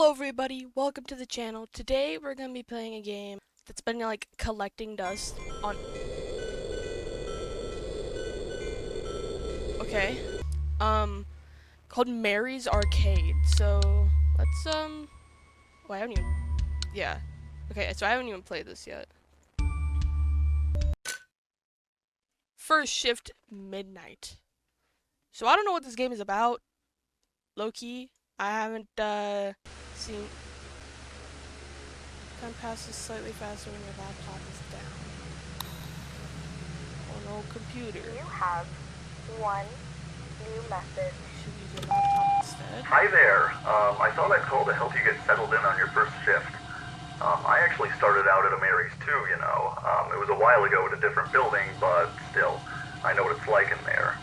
Hello everybody, welcome to the channel. Today we're gonna be playing a game that's been like collecting dust on okay. Called Mary's Arcade. So let's well, I haven't even yeah. Okay, so I haven't even played this yet. First shift midnight. So I don't know what this game is about. Low key. I haven't seen time passes slightly faster when your laptop is down. Oh no, computer. You have one new message. Should use your laptop instead. Hi there. I thought I'd call to help you get settled in on your first shift. I actually started out at a Mary's too, you know. It was a while ago at a different building, but still, I know what it's like in there.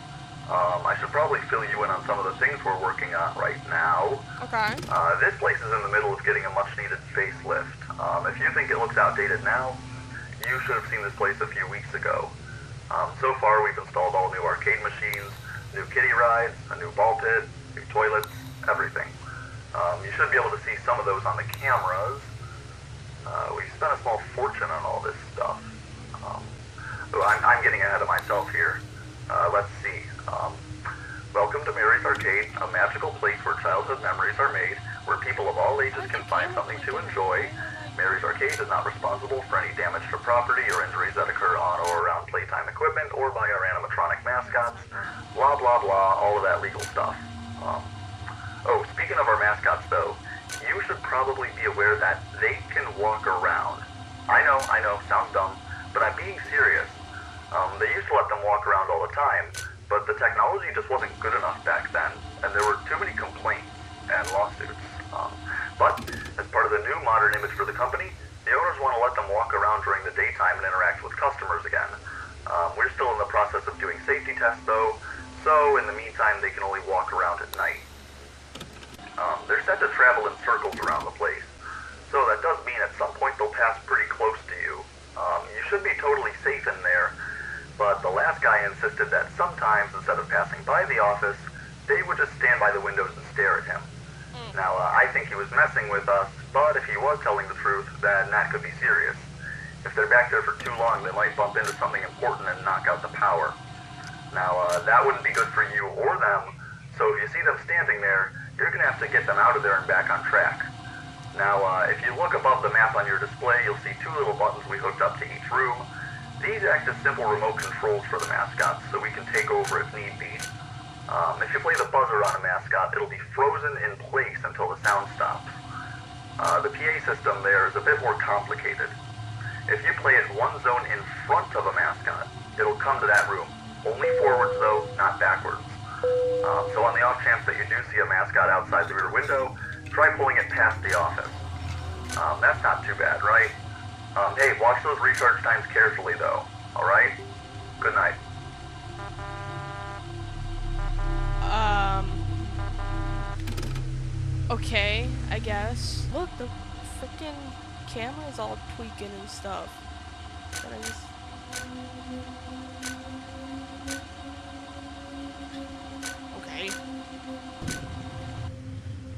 I should probably fill you in on some of the things we're working on right now. Okay. This place is in the middle of getting a much-needed facelift. If you think it looks outdated now, you should have seen this place a few weeks ago. So far, we've installed all new arcade machines, new kiddie rides, a new ball pit, new toilets, everything. You should be able to see some of those on the cameras. We spent a small fortune on all this stuff. I'm getting ahead of myself here. Let's see. Welcome to Mary's Arcade, a magical place where childhood memories are made, where people of all ages can find something to enjoy. Mary's Arcade is not responsible for any damage to property or injuries that occur on or around playtime equipment or by our animatronic mascots. Blah, blah, blah, all of that legal stuff. Oh, speaking of our mascots, though, you should probably be aware that they can walk around. I know, sounds dumb, but I'm being serious. They used to let them walk around all the time, but the technology just wasn't good enough back then, and there were too many complaints and lawsuits. But as part of the new modern image for the company, the owners want to let them walk around during the daytime and interact with customers again. We're still in the process of doing safety tests, though, so in the meantime, they can only walk around at night. They're set to travel in circles around the place, so that does mean at some point they'll pass pretty close to you. You should be totally safe in there, but the last guy insisted that sometimes, instead of passing by the office, they would just stand by the windows and stare at him. Now, I think he was messing with us, but if he was telling the truth, then that could be serious. If they're back there for too long, they might bump into something important and knock out the power. Now, that wouldn't be good for you or them, so if you see them standing there, you're going to have to get them out of there and back on track. Now, if you look above the map on your display, you'll see two little buttons we hooked up to each room. These act as simple remote controls for the mascots, so we can take over if need be. If you play the buzzer on a mascot, it'll be frozen in place until the sound stops. The PA system there is a bit more complicated. If you play it one zone in front of a mascot, it'll come to that room. Only forwards though, not backwards. So on the off chance that you do see a mascot outside the rear window, try pulling it past the office. That's not too bad, right? Hey, watch those recharge times carefully though, alright? Good night. Okay, I guess. Look, the freaking camera's all tweaking and stuff. But I just... Okay.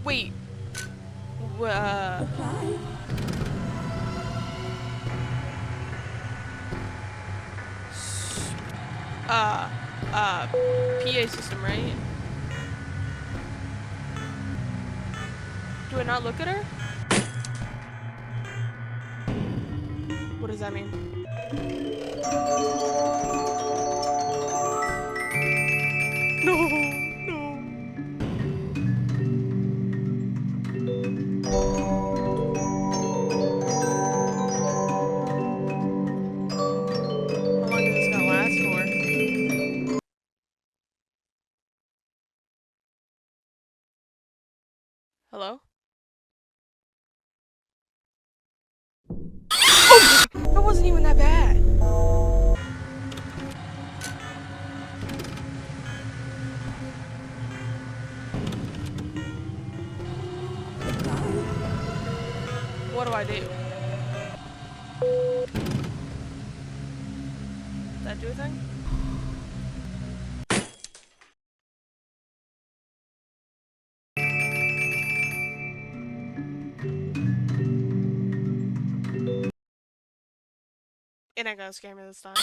Wait. PA system, right? Do I not look at her? What does that mean? No, no. How long is this gonna last for? Hello? Oh! That wasn't even that bad. What do I do? Does that do a thing? It ain't gonna scare me this time.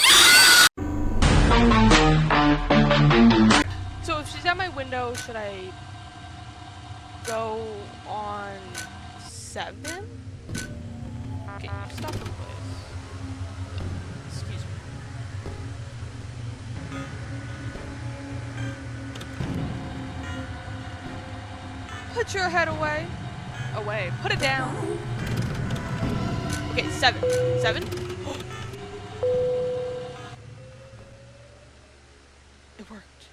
So if she's at my window, should I go on 7? Okay, you stop in place. Excuse me. Put your head away. Away. Put it down. Okay, 7. 7? It worked.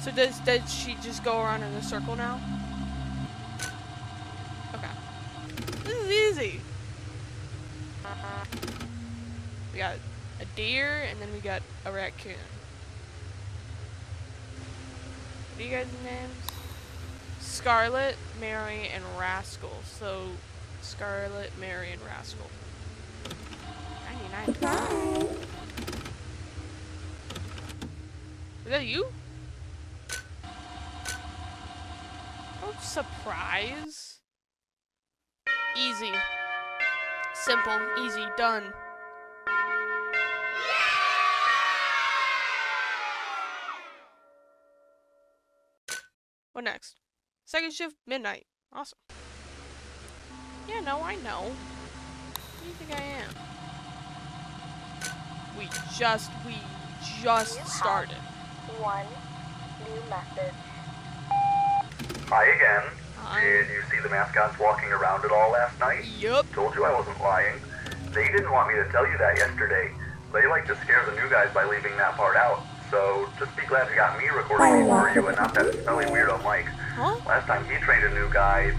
So does she just go around in a circle now? Okay. This is easy. We got a deer and then we got a raccoon. What are you guys' names? Scarlet, Mary, and Rascal. So Scarlet, Mary, and Rascal. 99. Is that you? Oh, surprise. Easy. Simple. Easy. Done. What next? Second shift, midnight. Awesome. Yeah, no, I know. Who do you think I am? We just started. One new message. Hi again. Did you see the mascots walking around at all last night? Yup. Told you I wasn't lying. They didn't want me to tell you that yesterday. They like to scare the new guys by leaving that part out. So just be glad you got me recording for you and not that smelly weirdo Mike. Huh? Last time he trained a new guy,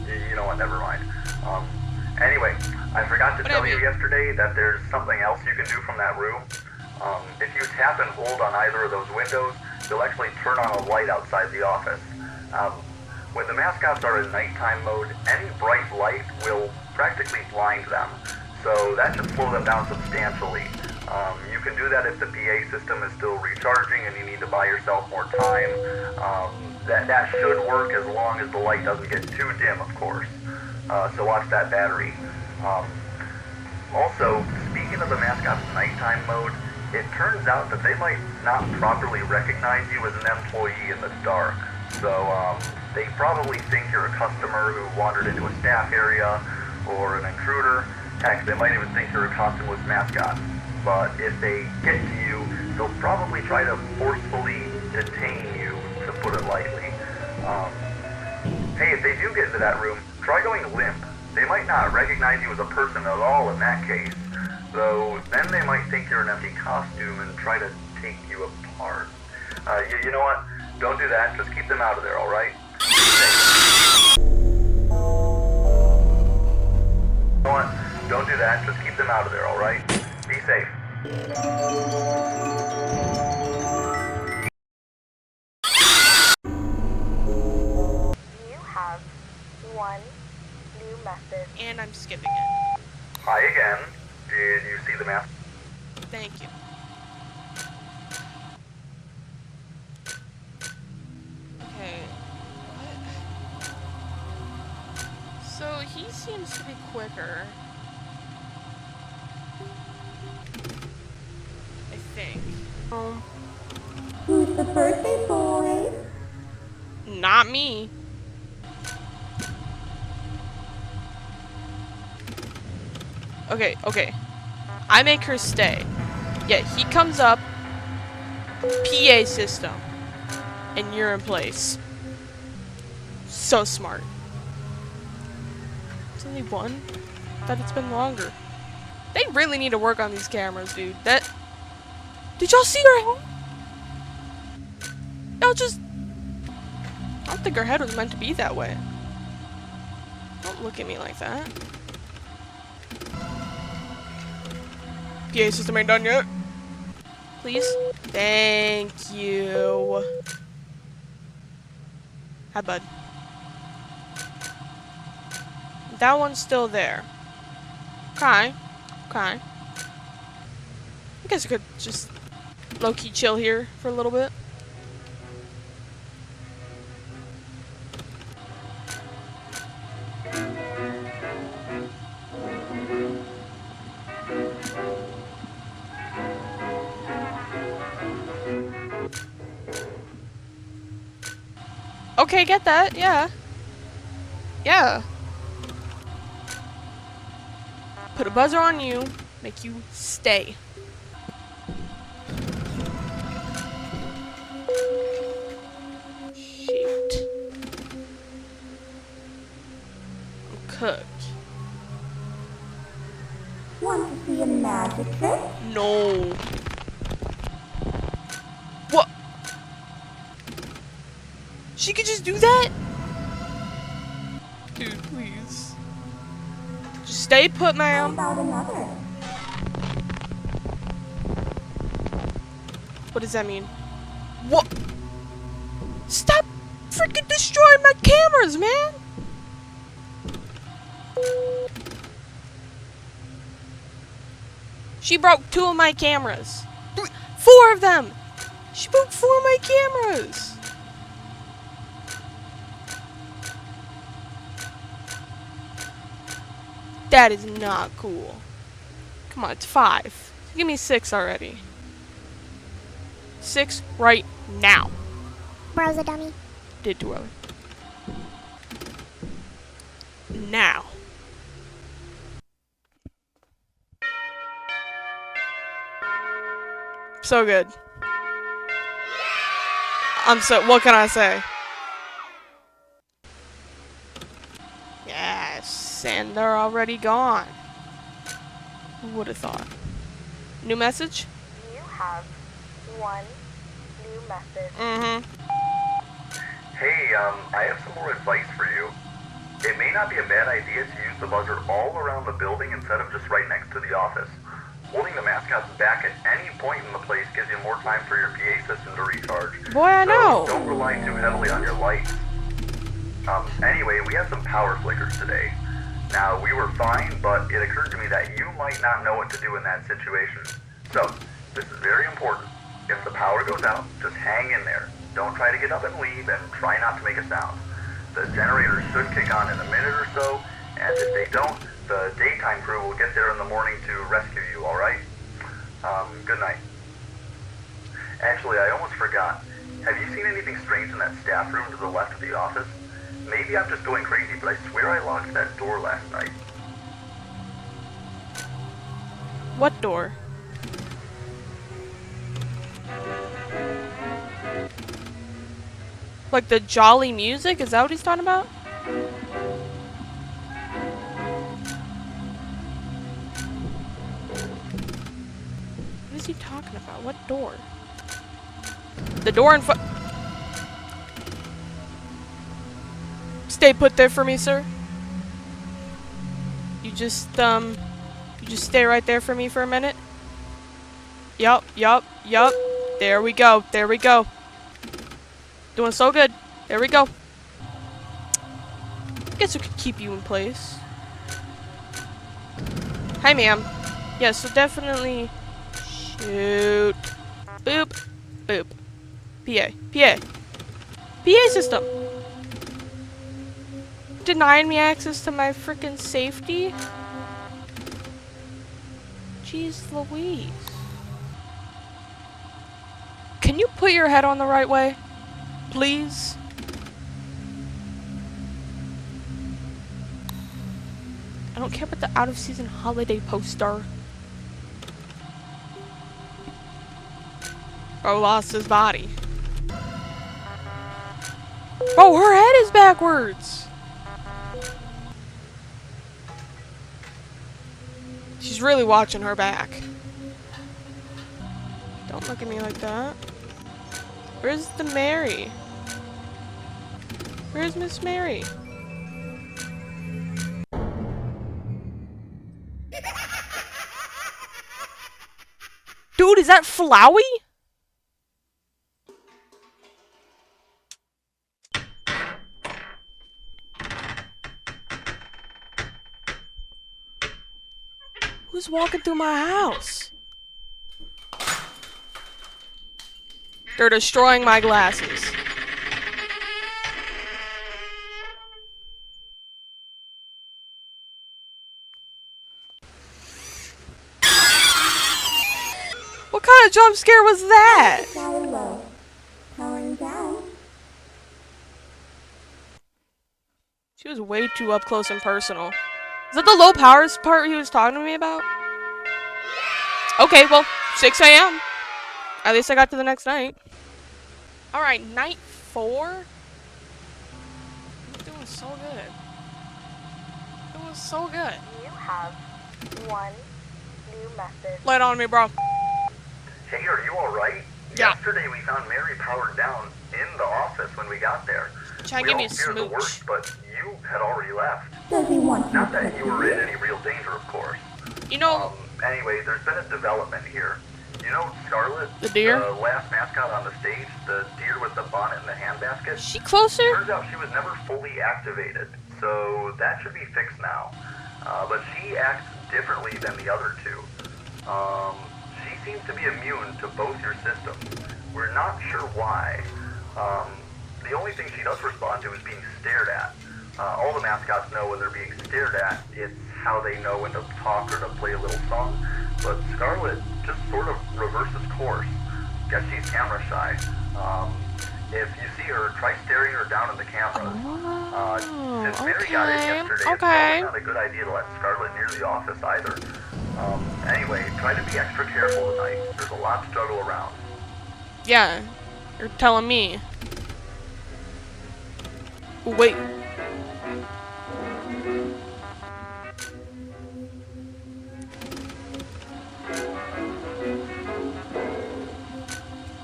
you know what, never mind. Anyway, I forgot to tell you yesterday that there's something else you can do from that room. If you tap and hold on either of those windows, you'll actually turn on a light outside the office. When the mascots are in nighttime mode, any bright light will practically blind them. So that should slow them down substantially. You can do that if the PA system is still recharging and you need to buy yourself more time. That should work as long as the light doesn't get too dim, of course. So watch that battery. Also, speaking of the mascot's nighttime mode, it turns out that they might not properly recognize you as an employee in the dark. So they probably think you're a customer who wandered into a staff area or an intruder. Heck, they might even think you're a costumeless mascot. But if they get to you, they'll probably try to forcefully detain you, to put it lightly. Hey, if they do get into that room, try going limp. They might not recognize you as a person at all in that case. Though, then they might think you're an empty costume and try to take you apart. You know what? Don't do that. Just keep them out of there, alright? You know what? Don't do that. Just keep them out of there, alright? Be safe. You have one new message. And I'm skipping it. Hi again. Did you see the map? Thank you. Okay. What? So he seems to be quicker. I think. Who's the birthday boy? Not me. Okay. I make her stay. Yet he comes up, PA system, and you're in place. So smart. It's only one? Thought it's been longer. They really need to work on these cameras, dude. Did y'all see her head? Y'all just... I don't think her head was meant to be that way. Don't look at me like that. PA system ain't done yet. Please? Thank you. Hi, bud. That one's still there. Okay. I guess I could just low-key chill here for a little bit. Okay, get that. Yeah. Yeah. Put a buzzer on you. Make you stay. Shoot. I'm cooked. Want to see a magic trick? No. What? She could just do that? Dude, please. Just stay put, How ma'am. about another? What does that mean? What? Stop freaking destroying my cameras, man! She broke 2 of my cameras. 4 of them! She broke 4 of my cameras! That is not cool. Come on, it's 5. Give me 6 already. 6 right now. Bro's a dummy. Did too early. Now. So good. What can I say? Yes, and they're already gone. Who would have thought? New message? You have one new message. Mm-hmm. Hey, I have some more advice for you. It may not be a bad idea to use the buzzer all around the building instead of just right next to the office. Holding the mascots back at any point in the place gives you more time for your PA system to recharge. Boy, I know. So don't rely too heavily on your lights. Anyway, we had some power flickers today. Now, we were fine, but it occurred to me that you might not know what to do in that situation. So, this is very important. If the power goes out, just hang in there. Don't try to get up and leave, and try not to make a sound. The generator should kick on in a minute or so, and if they don't, the daytime crew will get there in the morning to rescue you, alright? Good night. Actually, I almost forgot. Have you seen anything strange in that staff room to the left of the office? Maybe I'm just going crazy, but I swear I locked that door last night. What door? Like the jolly music? Is that what he's talking about? What is he talking about? What door? The door in front. Stay put there for me, sir. You just stay right there for me for a minute. Yup. There we go. Doing so good. There we go. Guess we could keep you in place. Hi, ma'am. Yeah, so definitely shoot. Boop. Boop. PA system. Denying me access to my freaking safety? Jeez Louise. Can you put your head on the right way? Please? I don't care about the out-of-season holiday poster. Bro lost his body. Bro, her head is backwards! She's really watching her back. Don't look at me like that. Where's the Mary? Where's Miss Mary? Dude, is that Flowey? Who's walking through my house? They're destroying my glasses. What kind of jump scare was that? Power low. Powering down. She was way too up close and personal. Is that the low powers part he was talking to me about? Okay, well, 6 a.m. At least I got to the next night. Alright, night 4? I'm doing so good. Doing so good. You have one new message. Lay it on me, bro. Hey, are you alright? Yeah. Yesterday we found Mary powered down in the office when we got there. Try and We give me all a feared the smooch. worst, but you had already left. Does he want some Not that you were cookies? in any real danger, of course. You know, Anyway, there's been a development here. You know Scarlet? The deer? The last mascot on the stage, the deer with the bonnet and the handbasket? is she closer? Turns out she was never fully activated, so that should be fixed now. But she acts differently than the other two. She seems to be immune to both your systems. We're not sure why. The only thing she does respond to is being stared at. All the mascots know when they're being stared at. It's how they know when to talk or to play a little song. But Scarlet just sort of reverses course. Guess she's camera shy. If you see her, try staring her down in the camera. Since Mary got in yesterday, it's probably not a good idea to let Scarlet near the office either. Anyway, try to be extra careful tonight. There's a lot to juggle around. Yeah, you're telling me. Wait.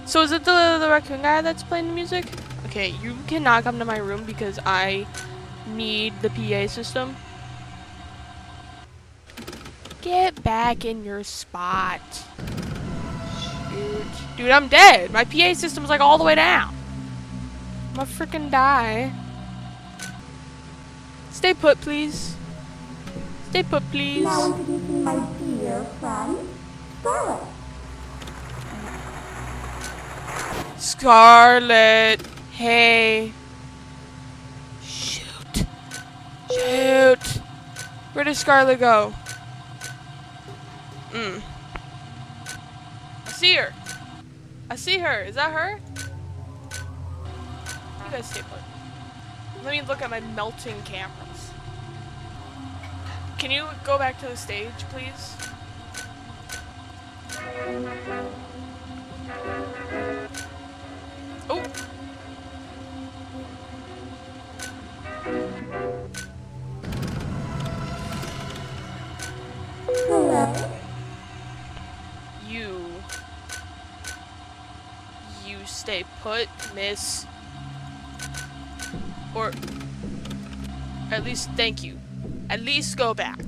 So is it the raccoon guy that's playing the music? Okay, you cannot come to my room because I need the PA system. Get back in your spot. Shoot. Dude, I'm dead. My PA system's like all the way down. I'm gonna freaking die. Stay put, please. Stay put, please. Now introducing my dear friend, Scarlet. Scarlet. Hey. Shoot. Shoot. Where did Scarlet go? I see her. I see her. Is that her? You guys stay put. Let me look at my melting cameras. Can you go back to the stage, please? Oh. Hello. You stay put, miss. Or at least thank you. At least go back.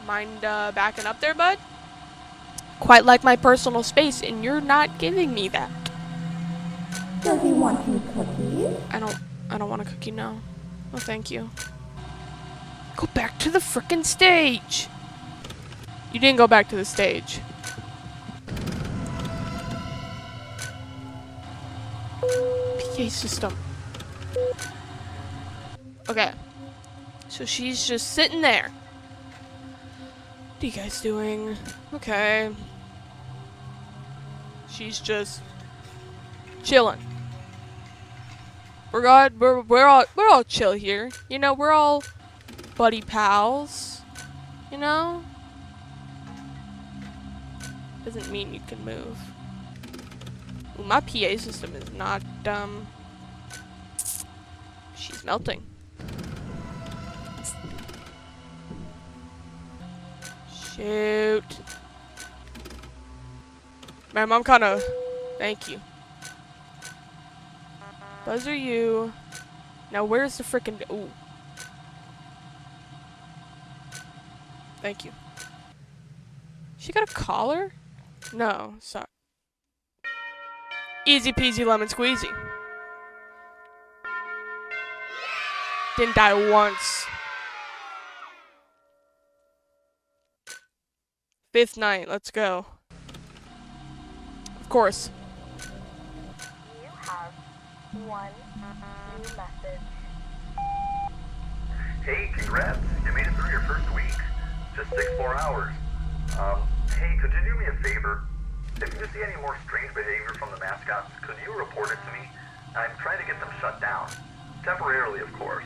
Mind backing up there, bud? Quite like my personal space, and you're not giving me that. Does he want some cookies? I don't want a cookie, no. No, thank you. Go back to the frickin' stage! You didn't go back to the stage. PA system. Okay. So she's just sitting there. What are you guys doing? Okay. She's just chilling. We're all chill here. You know, we're all buddy pals. You know? Doesn't mean you can move. Ooh, my PA system is not she's melting. Shoot. Ma'am, I'm kinda... Thank you. Those are you. Now where's the frickin'... Ooh. Thank you. She got a collar? No, sorry. Easy peasy lemon squeezy. Didn't die once. 5th night, let's go. Of course. You have one new message. Hey, congrats. You made it through your first week. Just 6 hours. Hey, could you do me a favor? If you see any more strange behavior from the mascots, could you report it to me? I'm trying to get them shut down. temporarily, of course.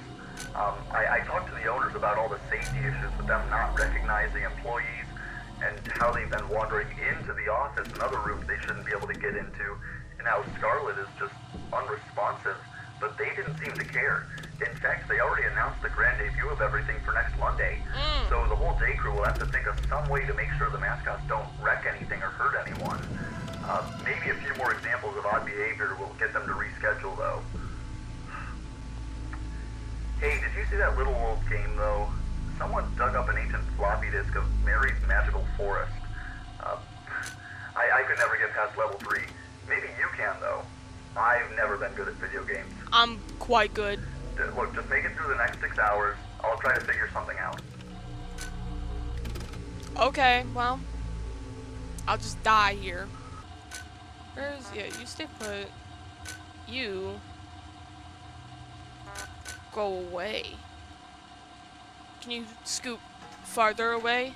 I talked to the owners about all the safety issues with them not recognizing employees and how they've been wandering into the office and other rooms they shouldn't be able to get into, and how Scarlet is just unresponsive, but they didn't seem to care. In fact, they already announced the grand debut of everything for next Monday, so the whole day crew will have to think of some way to make sure the mascots don't wreck anything or hurt anyone. Maybe a few more examples of odd behavior will get them to reschedule, though. Hey, did you see that Little Wolf game, though? Someone dug up an ancient floppy disk of Mary's Magical Forest. I could never get past level 3. Maybe you can, though. I've never been good at video games. I'm quite good. Look, just make it through the next 6 hours. I'll try to figure something out. Okay, well, I'll just die here. Yeah, you stay put. You go away. Can you scoot farther away?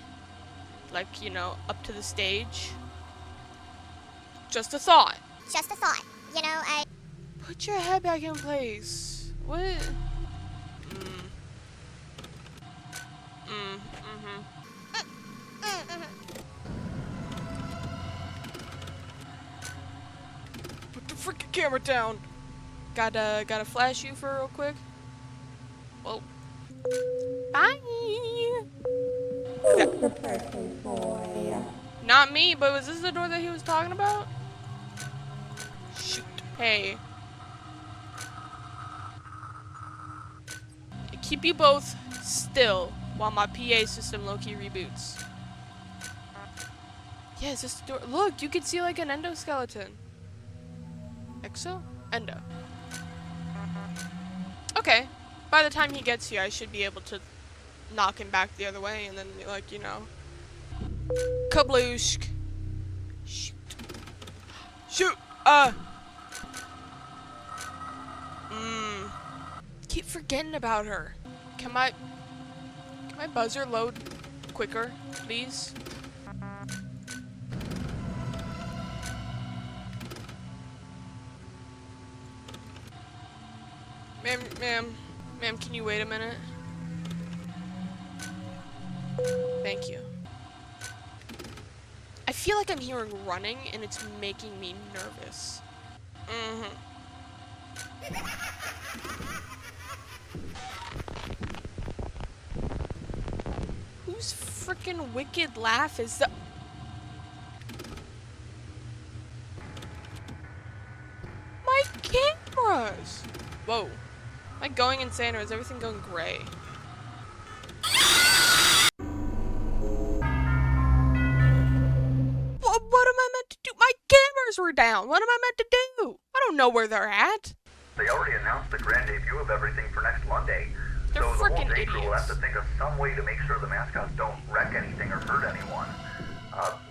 Like, you know, up to the stage? Just a thought. Just a thought. You know, I... Put your head back in place. What? Put the freaking camera down. Gotta flash you for real quick. Whoa. Bye. Who's the perfect boy? Not me, but was this the door that he was talking about? Shoot. Hey. Keep you both still while my PA system low-key reboots. Yeah, is this the door? Look, you can see like an endoskeleton. Exo? Endo. Okay. By the time he gets here, I should be able to knock him back the other way and then, like, you know. Kablooshk. Shoot. Shoot! Keep forgetting about her. Can my buzzer load quicker, please? Ma'am, can you wait a minute? Thank you. I feel like I'm hearing running and it's making me nervous. Whose freaking wicked laugh is that? My cameras! Whoa. Am I going insane or is everything going gray? What am I meant to do? My cameras were down! What am I meant to do? I don't know where they're at. They already announced the grand debut of everything for next Monday. They're so the whole frickin' day crew will have idiots. to think of some way to make sure the mascots don't wreck anything or hurt anyone.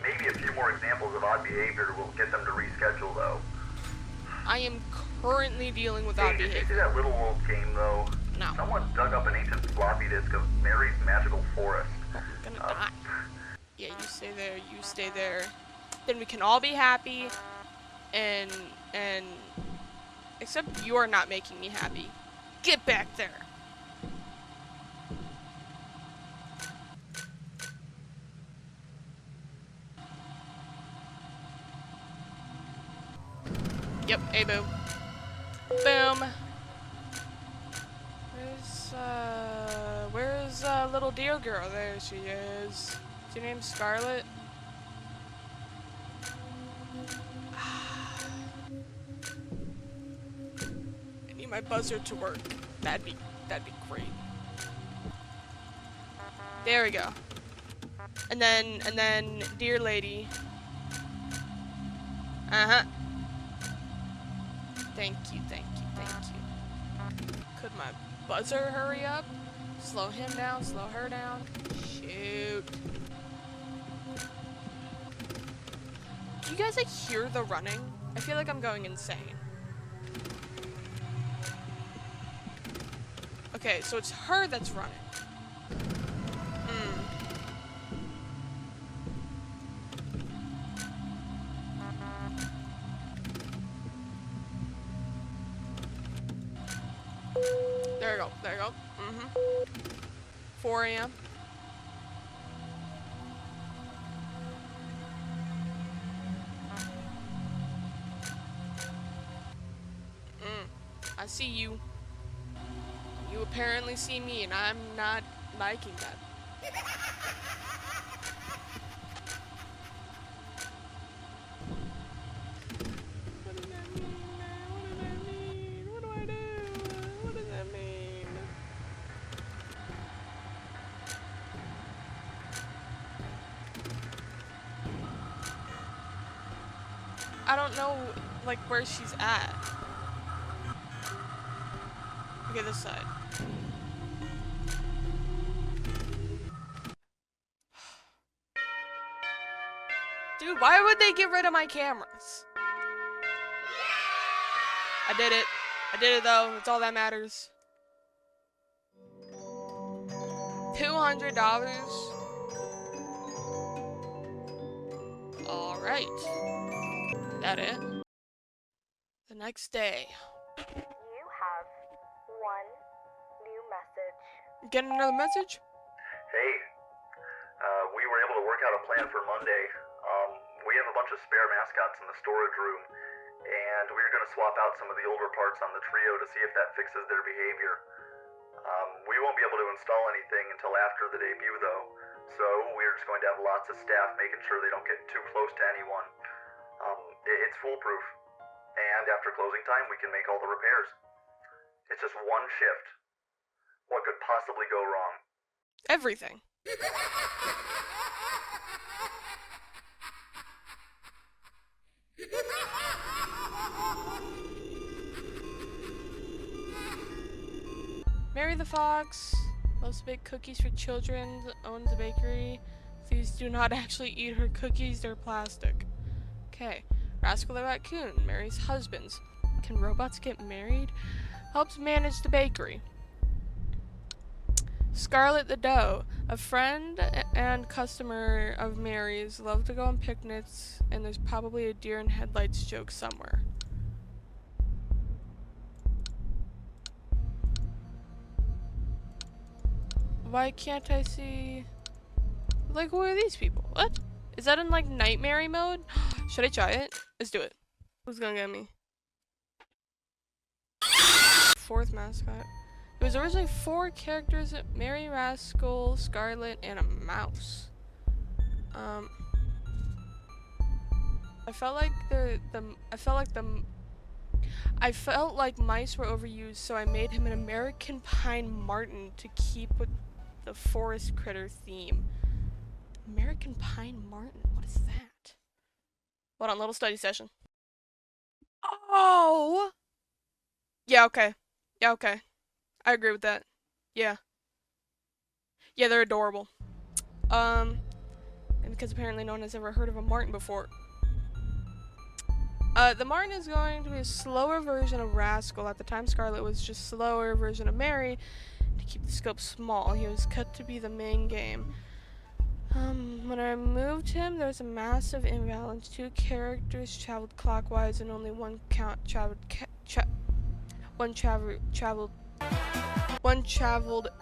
Maybe a few more examples of odd behavior will get them to reschedule, though. I am currently dealing with Hey, odd did you see behavior. that Little Wolf game, though? No. Someone dug up an ancient floppy disk of Mary's Magical Forest. I'm gonna die. Yeah, you stay there, you stay there. Then we can all be happy, and except you're not making me happy. Get back there. Yep, hey boom. Boom. Where's little deer girl? There she is. Is your name Scarlet? I need my buzzer to work. That'd be great. There we go. And then dear lady. Uh-huh. Thank you. Could my buzzer hurry up? Slow him down, slow her down. Shoot. Do you guys like hear the running? I feel like I'm going insane. Okay, so it's her that's running. go. There you go. 4 a.m. I see you. You apparently see me, and I'm not liking that. What does that mean, man? What does that mean? What do I do? What does that mean? I don't know, like, where she's at. Okay, this side. Dude, why would they get rid of my cameras? I did it. I did it though. That's all that matters. $200. Alright. That it? The next day. You have one new message. Get another message? Hey, we were able to work out a plan for Monday. We have a bunch of spare mascots in the storage room, and we were going to swap out some of the older parts on the trio to see if that fixes their behavior. We won't be able to install anything until after the debut, though, so we're just going to have lots of staff making sure they don't get too close to anyone. It's foolproof, and after closing time, we can make all the repairs. It's just one shift. What could possibly go wrong? Everything. Mary the Fox loves to bake cookies for children, owns a bakery. Please do not actually eat her cookies, they're plastic. Okay. Rascal the Raccoon, Mary's husband. Can robots get married? Helps manage the bakery. Scarlet the Doe, a friend and customer of Mary's, love to go on picnics, and there's probably a deer in headlights joke somewhere. Why can't I see... Like, who are these people? What? Is that in, like, nightmare mode? Should I try it? Let's do it. Who's gonna get me? 4th mascot. It was originally 4 characters: Mary, Rascal, Scarlet, and a mouse. I felt like mice were overused, so I made him an American Pine Martin to keep with the forest critter theme. American Pine Martin, what is that? Hold on, little study session. Oh! Yeah, okay. Yeah, okay. I agree with that. Yeah. Yeah, they're adorable. And because apparently no one has ever heard of a Martin before. The Martin is going to be a slower version of Rascal. At the time, Scarlet was just a slower version of Mary. To keep the scope small, he was cut to be the main game. When I moved him, there was a massive imbalance. 2 characters traveled clockwise, and only one traveled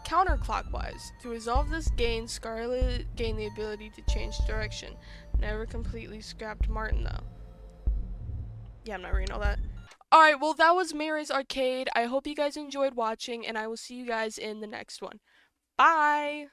counterclockwise. To resolve this gain, Scarlet gained the ability to change direction. Never completely scrapped Martin, though. Yeah, I'm not reading all that. Alright, well, that was Mary's Arcade. I hope you guys enjoyed watching, and I will see you guys in the next one. Bye!